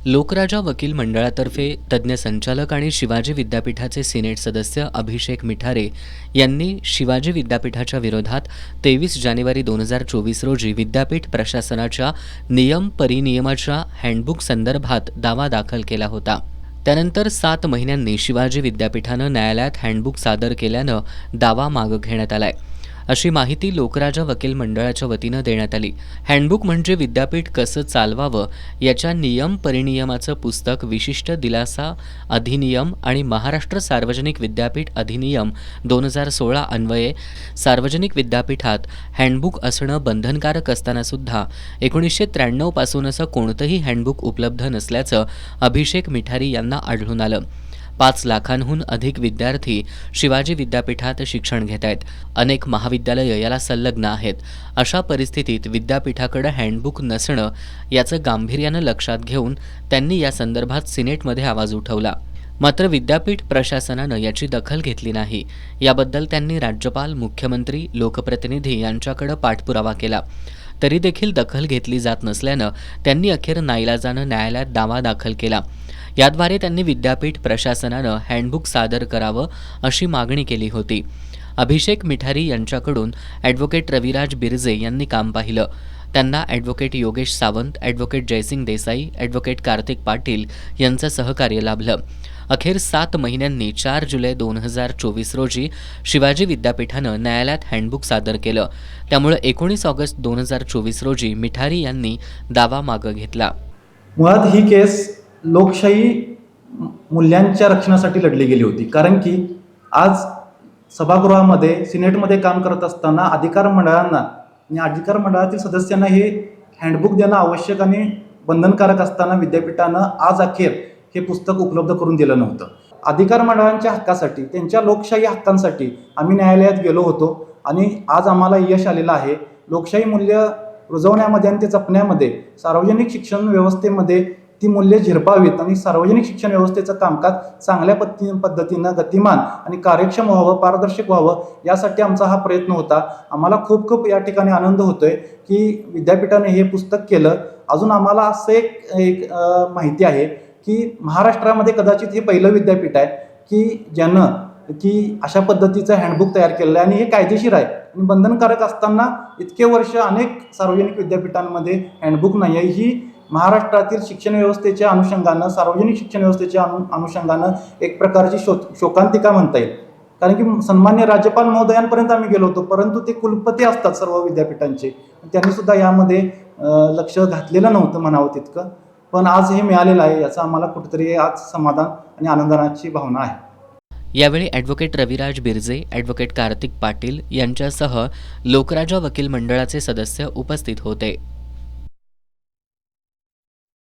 लोकराजा वकील मंडळातर्फे तज्ज्ञ संचालक आणि शिवाजी विद्यापीठाचे सिनेट सदस्य अभिषेक मिठारे यांनी शिवाजी विद्यापीठाच्या विरोधात 23 जानेवारी 2024 रोजी विद्यापीठ प्रशासनाच्या नियम परिनियमाच्या हँडबुक संदर्भात दावा दाखल केला होता। त्यानंतर 7 महिन्यांनी शिवाजी विद्यापीठानं न्यायालयात हँडबुक सादर केल्यानं दावा मागं घेण्यात आलाय, अशी माहिती लोकराजा वकील मंडळाच्या वतीनं देण्यात आली। हँडबुक म्हणजे विद्यापीठ कसं चालवावं याच्या नियम परिनियमाचं पुस्तक विशिष्ट दिलासा अधिनियम आणि महाराष्ट्र सार्वजनिक विद्यापीठ अधिनियम 2016 अन्वये सार्वजनिक विद्यापीठात हँडबुक असणं बंधनकारक असताना सुद्धा 1993 पासून असं कोणतंही हँडबुक उपलब्ध नसल्याचं अभिषेक मिठारी यांना आढळून आलं। 5 लाखांहून अधिक विद्यार्थी शिवाजी विद्यापीठात शिक्षण घेत आहेत। अनेक महाविद्यालयं याला संलग्न आहेत। अशा परिस्थितीत विद्यापीठाकडे हँडबुक नसणं याचं गांभीर्यानं लक्षात घेऊन त्यांनी या संदर्भात सिनेटमध्ये आवाज उठवला। मात्र विद्यापीठ प्रशासनानं याची दखल घेतली नाही। याबद्दल त्यांनी राज्यपाल, मुख्यमंत्री, लोकप्रतिनिधी यांच्याकडे पाठपुरावा केला, तरी देखील दखल घेतली जात नसल्यानं त्यांनी अखेर नाईलाजानं न्यायालयात दावा दाखल केला। याद्वारे त्यांनी विद्यापीठ प्रशासनानं हँडबुक सादर करावं अशी मागणी केली होती। अभिषेक मिठारी यांच्याकडून ॲडव्होकेट रविराज बिरजे यांनी काम पाहिलं। त्यांना advocate Yogesh Sawant, advocate Jaysingh Desai, advocate Kartik Patil यांचं सहकार्य लाभलं। अखेर 7 महिन्यांनी 4 जुलै 2024 रोजी शिवाजी विद्यापीठानं न्यायालयात हँडबुक सादर केलं। त्यामुळे 19 ऑगस्ट 2024 रोजी मिठारी यांनी दावा मागं घेतला। मुळात ही केस लोकशाही मूल्यांच्या रक्षणासाठी लढली गेली होती, कारण की आज सभागृहामध्ये सिनेटमध्ये काम करत असताना अधिकार मंडळांना आणि अधिकार मंडळातील सदस्यांना हे हँडबुक देणं आवश्यक आणि बंधनकारक असताना विद्यापीठानं आज अखेर हे पुस्तक उपलब्ध करून दिलं नव्हतं। अधिकार मंडळांच्या हक्कासाठी, त्यांच्या लोकशाही हक्कांसाठी आम्ही न्यायालयात गेलो होतो आणि आज आम्हाला यश आलेलं आहे। लोकशाही मूल्य रुजवण्यामध्ये आणि ते जपण्यामध्ये सार्वजनिक शिक्षण व्यवस्थेमध्ये ती मूल्ये झिरपावीत आणि सार्वजनिक शिक्षण व्यवस्थेचं कामकाज चांगल्या पद्धतीनं गतिमान आणि कार्यक्षम व्हावं, पारदर्शक व्हावं, यासाठी आमचा हा प्रयत्न होता। आम्हाला खूप या ठिकाणी आनंद होतोय की विद्यापीठाने हे पुस्तक केलं। अजून आम्हाला असं एक माहिती आहे की महाराष्ट्रामध्ये कदाचित हे पहिलं विद्यापीठ आहे की ज्यानं की अशा पद्धतीचं हँडबुक तयार केलेलं आहे आणि हे कायदेशीर आहे आणि बंधनकारक असताना इतके वर्ष अनेक सार्वजनिक विद्यापीठांमध्ये हँडबुक नाही आहे। ही महाराष्ट्रातील शिक्षण व्यवस्थेच्या अनुषंगानं, सार्वजनिक शिक्षण व्यवस्थेच्या अनुषंगानं एक प्रकारची शोकांतिका म्हणता येईल, कारण की सन्मान्य राज्यपाल महोदयांपर्यंत आम्ही गेलो होतो, परंतु ते कुलपती असतात सर्व विद्यापीठांचे, त्यांनी सुद्धा यामध्ये लक्ष घातलेलं नव्हतं म्हणावं तितकं। पण आज हे मिळालेलं आहे, याचा आम्हाला कुठेतरी आज समाधान आणि आनंदाची भावना आहे। यावेळी ॲडव्होकेट रविराज बिरजे, ॲडव्होकेट कार्तिक पाटील यांच्यासह लोकराजा वकील मंडळाचे सदस्य उपस्थित होते।